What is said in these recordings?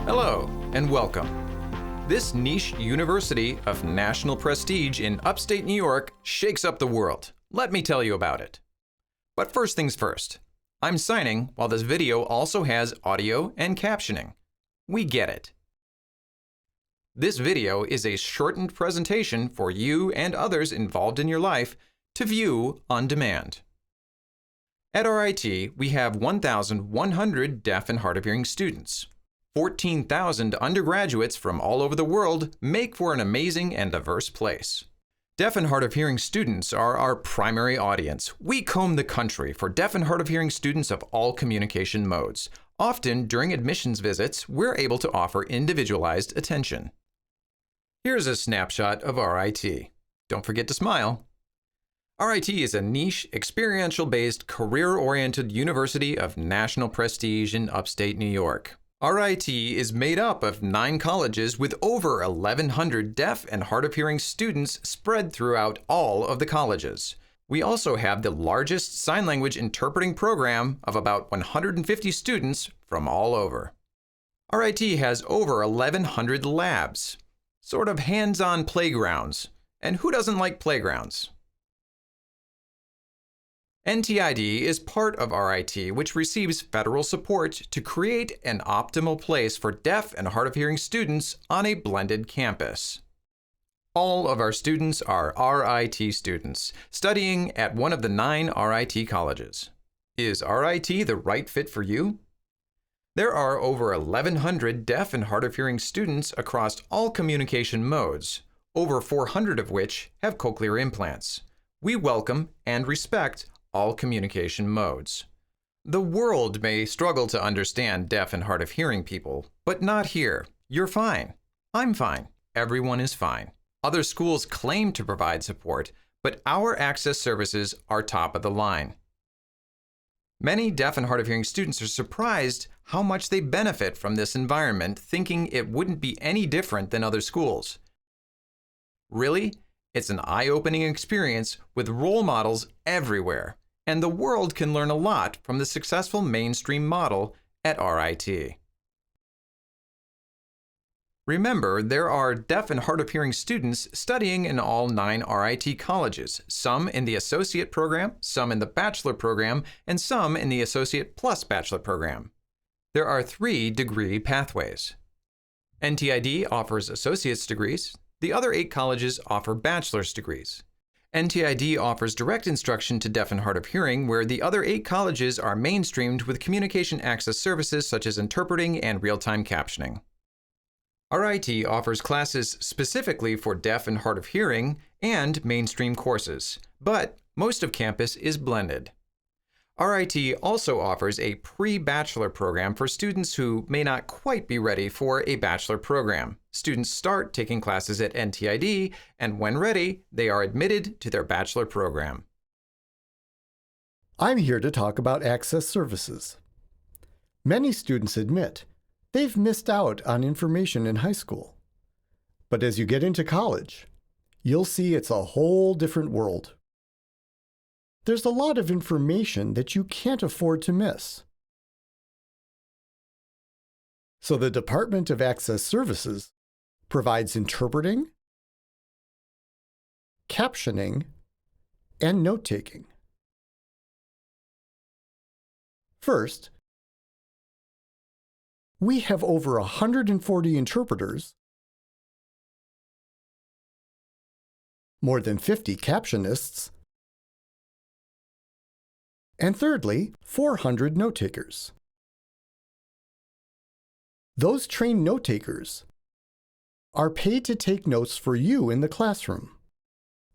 Hello, and welcome. This niche university of national prestige in upstate New York shakes up the world. Let me tell you about it. But first things first, I'm signing while this video also has audio and captioning. We get it. This video is a shortened presentation for you and others involved in your life to view on demand. At RIT, we have 1,100 deaf and hard of hearing students. 14,000 undergraduates from all over the world make for an amazing and diverse place. Deaf and hard of hearing students are our primary audience. We comb the country for deaf and hard of hearing students of all communication modes. Often, during admissions visits, we're able to offer individualized attention. Here's a snapshot of RIT. Don't forget to smile. RIT is a niche, experiential-based, career-oriented university of national prestige in upstate New York. RIT is made up of 9 colleges with over 1,100 deaf and hard of hearing students spread throughout all of the colleges. We also have the largest sign language interpreting program of about 150 students from all over. RIT has over 1,100 labs, sort of hands-on playgrounds. And who doesn't like playgrounds? NTID is part of RIT, which receives federal support to create an optimal place for deaf and hard of hearing students on a blended campus. All of our students are RIT students, studying at one of the 9 RIT colleges. Is RIT the right fit for you? There are over 1,100 deaf and hard of hearing students across all communication modes, over 400 of which have cochlear implants. We welcome and respect all communication modes. The world may struggle to understand deaf and hard of hearing people, but not here. You're fine. I'm fine. Everyone is fine. Other schools claim to provide support, but our access services are top of the line. Many deaf and hard of hearing students are surprised how much they benefit from this environment, thinking it wouldn't be any different than other schools. Really? It's an eye-opening experience with role models everywhere, and the world can learn a lot from the successful mainstream model at RIT. Remember, there are deaf and hard of hearing students studying in all 9 RIT colleges, some in the associate program, some in the bachelor program, and some in the associate plus bachelor program. There are 3 degree pathways. NTID offers associate's degrees. The other 8 colleges offer bachelor's degrees. NTID offers direct instruction to deaf and hard of hearing, where the other 8 colleges are mainstreamed with communication access services such as interpreting and real-time captioning. RIT offers classes specifically for deaf and hard of hearing and mainstream courses, but most of campus is blended. RIT also offers a pre-bachelor program for students who may not quite be ready for a bachelor program. Students start taking classes at NTID, and when ready, they are admitted to their bachelor program. I'm here to talk about access services. Many students admit they've missed out on information in high school. But as you get into college, you'll see it's a whole different world. There's a lot of information that you can't afford to miss. So the Department of Access Services provides interpreting, captioning, and note-taking. First, we have over 140 interpreters, more than 50 captionists, and thirdly, 400 note-takers. Those trained note-takers are paid to take notes for you in the classroom.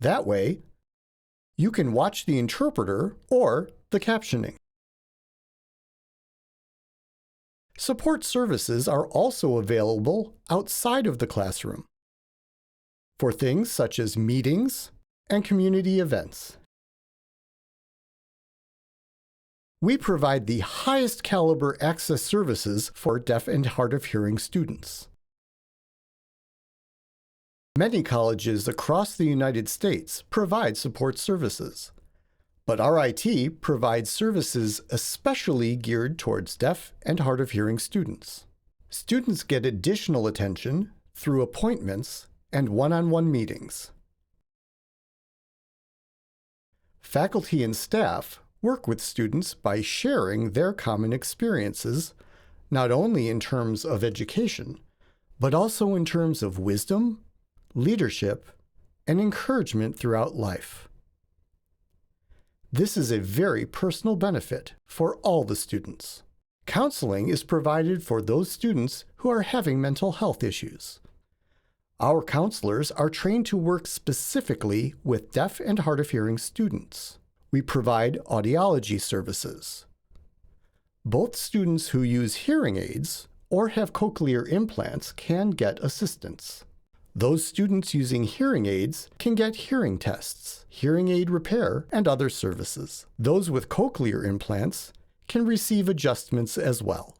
That way, you can watch the interpreter or the captioning. Support services are also available outside of the classroom for things such as meetings and community events. We provide the highest caliber access services for deaf and hard of hearing students. Many colleges across the United States provide support services, but RIT provides services especially geared towards deaf and hard of hearing students. Students get additional attention through appointments and one-on-one meetings. Faculty and staff work with students by sharing their common experiences, not only in terms of education, but also in terms of wisdom, leadership, and encouragement throughout life. This is a very personal benefit for all the students. Counseling is provided for those students who are having mental health issues. Our counselors are trained to work specifically with deaf and hard of hearing students. We provide audiology services. Both students who use hearing aids or have cochlear implants can get assistance. Those students using hearing aids can get hearing tests, hearing aid repair, and other services. Those with cochlear implants can receive adjustments as well.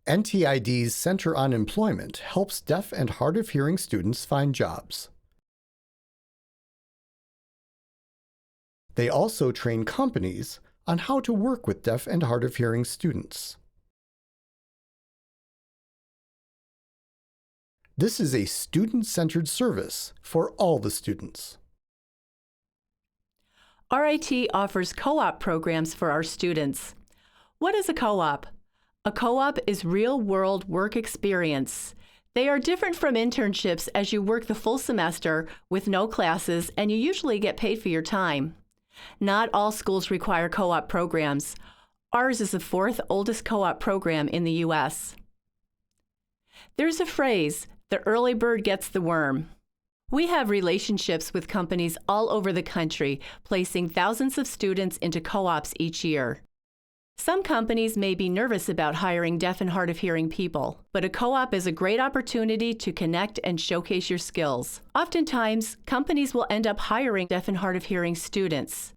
NTID's Center on Employment helps deaf and hard of hearing students find jobs. They also train companies on how to work with deaf and hard of hearing students. This is a student-centered service for all the students. RIT offers co-op programs for our students. What is a co-op? A co-op is real-world work experience. They are different from internships as you work the full semester with no classes and you usually get paid for your time. Not all schools require co-op programs. Ours is the fourth oldest co-op program in the U.S. There's a phrase, the early bird gets the worm. We have relationships with companies all over the country, placing thousands of students into co-ops each year. Some companies may be nervous about hiring deaf and hard of hearing people, but a co-op is a great opportunity to connect and showcase your skills. Oftentimes, companies will end up hiring deaf and hard of hearing students.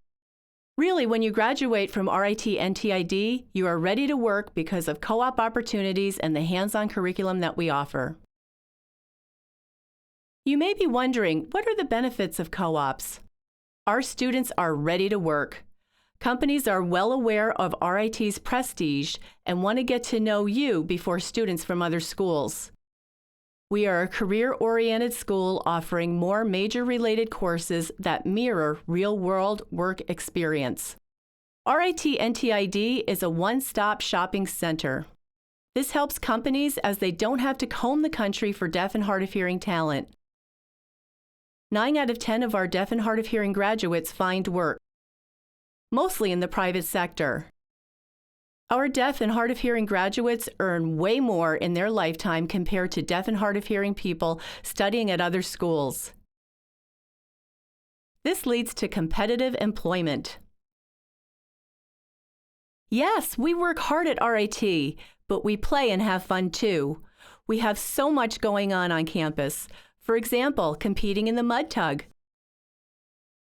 Really, when you graduate from RIT NTID, you are ready to work because of co-op opportunities and the hands-on curriculum that we offer. You may be wondering, what are the benefits of co-ops? Our students are ready to work. Companies are well aware of RIT's prestige and want to get to know you before students from other schools. We are a career-oriented school offering more major-related courses that mirror real-world work experience. RIT NTID is a one-stop shopping center. This helps companies as they don't have to comb the country for deaf and hard of hearing talent. 9 out of 10 of our deaf and hard of hearing graduates find work, mostly in the private sector. Our deaf and hard of hearing graduates earn way more in their lifetime compared to deaf and hard of hearing people studying at other schools. This leads to competitive employment. Yes, we work hard at RIT, but we play and have fun too. We have so much going on campus. For example, competing in the mud tug,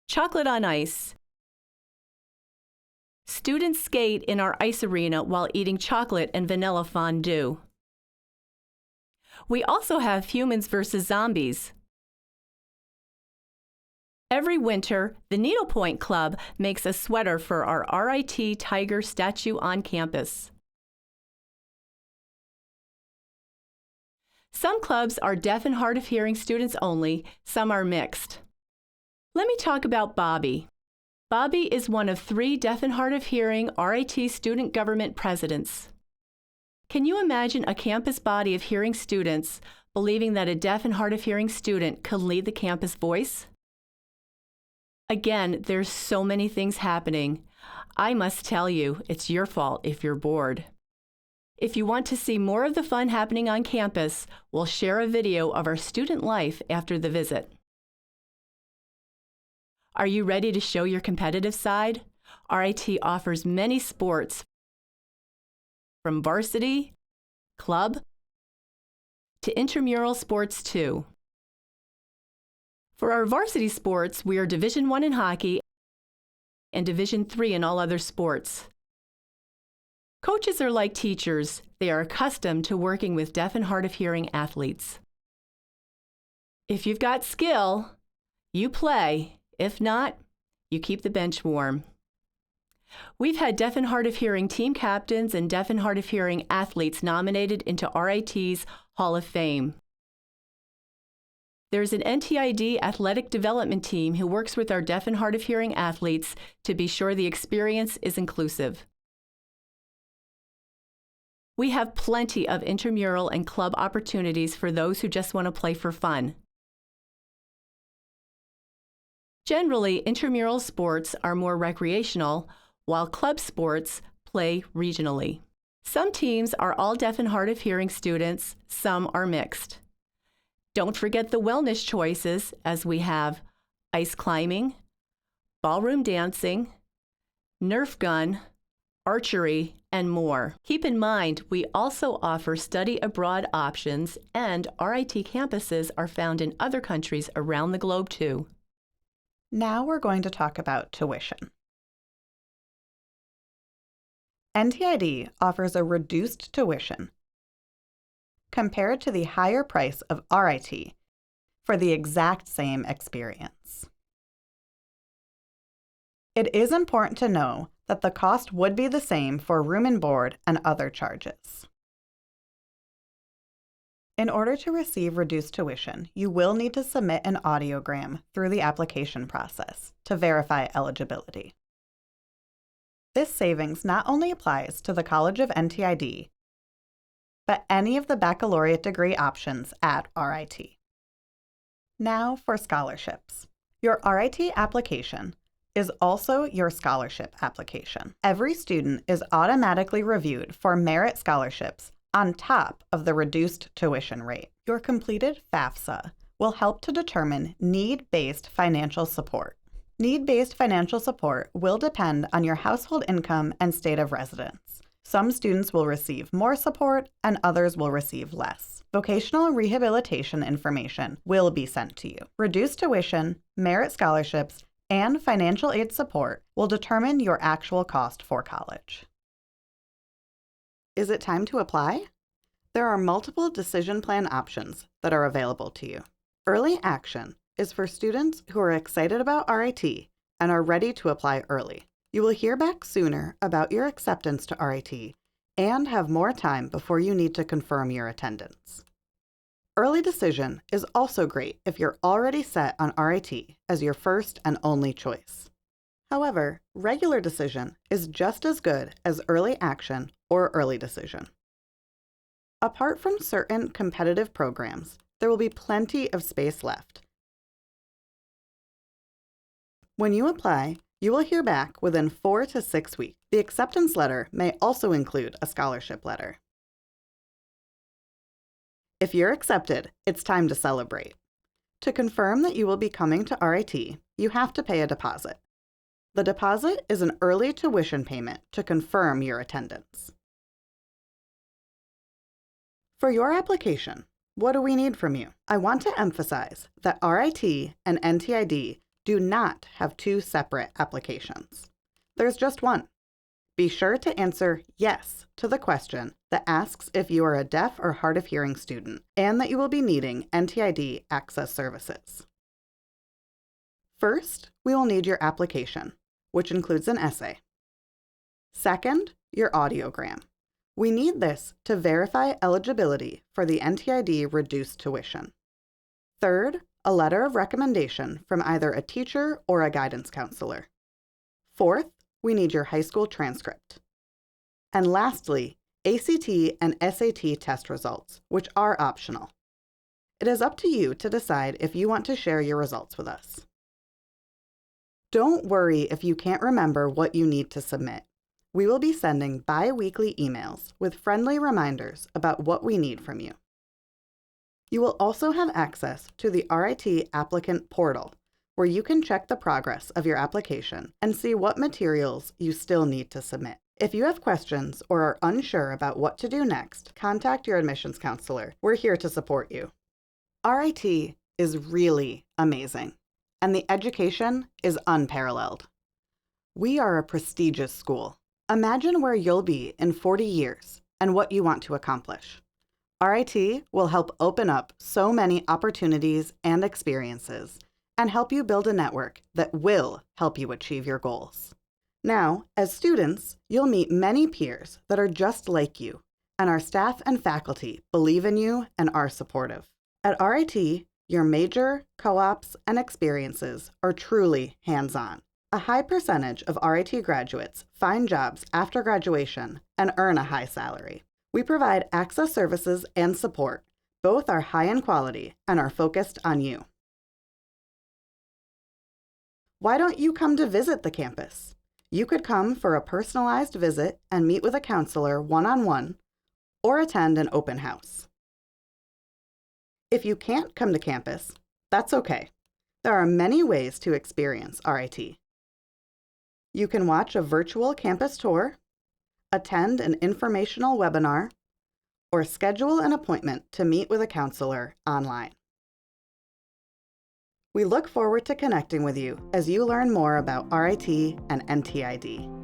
chocolate on ice. Students skate in our ice arena while eating chocolate and vanilla fondue. We also have humans versus zombies. Every winter, the Needlepoint Club makes a sweater for our RIT Tiger statue on campus. Some clubs are deaf and hard of hearing students only, some are mixed. Let me talk about Bobby. Bobby is one of 3 deaf and hard of hearing RIT student government presidents. Can you imagine a campus body of hearing students believing that a deaf and hard of hearing student could lead the campus voice? Again, there's so many things happening. I must tell you, it's your fault if you're bored. If you want to see more of the fun happening on campus, we'll share a video of our student life after the visit. Are you ready to show your competitive side? RIT offers many sports, from varsity, club, to intramural sports too. For our varsity sports, we are Division I in hockey and Division III in all other sports. Coaches are like teachers. They are accustomed to working with deaf and hard of hearing athletes. If you've got skill, you play. If not, you keep the bench warm. We've had deaf and hard of hearing team captains and deaf and hard of hearing athletes nominated into RIT's Hall of Fame. There's an NTID athletic development team who works with our deaf and hard of hearing athletes to be sure the experience is inclusive. We have plenty of intramural and club opportunities for those who just want to play for fun. Generally, intramural sports are more recreational, while club sports play regionally. Some teams are all deaf and hard of hearing students, some are mixed. Don't forget the wellness choices, as we have ice climbing, ballroom dancing, Nerf gun, archery, and more. Keep in mind, we also offer study abroad options, and RIT campuses are found in other countries around the globe too. Now we're going to talk about tuition. NTID offers a reduced tuition compared to the higher price of RIT for the exact same experience. It is important to know that the cost would be the same for room and board and other charges. In order to receive reduced tuition, you will need to submit an audiogram through the application process to verify eligibility. This savings not only applies to the College of NTID, but any of the baccalaureate degree options at RIT. Now for scholarships. Your RIT application is also your scholarship application. Every student is automatically reviewed for merit scholarships on top of the reduced tuition rate. Your completed FAFSA will help to determine need-based financial support. Need-based financial support will depend on your household income and state of residence. Some students will receive more support and others will receive less. Vocational rehabilitation information will be sent to you. Reduced tuition, merit scholarships, and financial aid support will determine your actual cost for college. Is it time to apply? There are multiple decision plan options that are available to you. Early action is for students who are excited about RIT and are ready to apply early. You will hear back sooner about your acceptance to RIT and have more time before you need to confirm your attendance. Early decision is also great if you're already set on RIT as your first and only choice. However, regular decision is just as good as early action or early decision. Apart from certain competitive programs, there will be plenty of space left. When you apply, you will hear back within 4 to 6 weeks. The acceptance letter may also include a scholarship letter. If you're accepted, it's time to celebrate. To confirm that you will be coming to RIT, you have to pay a deposit. The deposit is an early tuition payment to confirm your attendance. For your application, what do we need from you? I want to emphasize that RIT and NTID do not have two separate applications. There's just one. Be sure to answer yes to the question that asks if you are a deaf or hard of hearing student and that you will be needing NTID access services. First, we will need your application, which includes an essay. Second, your audiogram. We need this to verify eligibility for the NTID reduced tuition. Third, a letter of recommendation from either a teacher or a guidance counselor. Fourth, we need your high school transcript. And lastly, ACT and SAT test results, which are optional. It is up to you to decide if you want to share your results with us. Don't worry if you can't remember what you need to submit. We will be sending bi-weekly emails with friendly reminders about what we need from you. You will also have access to the RIT applicant portal, where you can check the progress of your application and see what materials you still need to submit. If you have questions or are unsure about what to do next, contact your admissions counselor. We're here to support you. RIT is really amazing, and the education is unparalleled. We are a prestigious school. Imagine where you'll be in 40 years and what you want to accomplish. RIT will help open up so many opportunities and experiences and help you build a network that will help you achieve your goals. Now, as students, you'll meet many peers that are just like you, and our staff and faculty believe in you and are supportive. At RIT, your major, co-ops, and experiences are truly hands-on. A high percentage of RIT graduates find jobs after graduation and earn a high salary. We provide access services and support. Both are high in quality and are focused on you. Why don't you come to visit the campus? You could come for a personalized visit and meet with a counselor one-on-one, or attend an open house. If you can't come to campus, that's okay. There are many ways to experience RIT. You can watch a virtual campus tour, attend an informational webinar, or schedule an appointment to meet with a counselor online. We look forward to connecting with you as you learn more about RIT and NTID.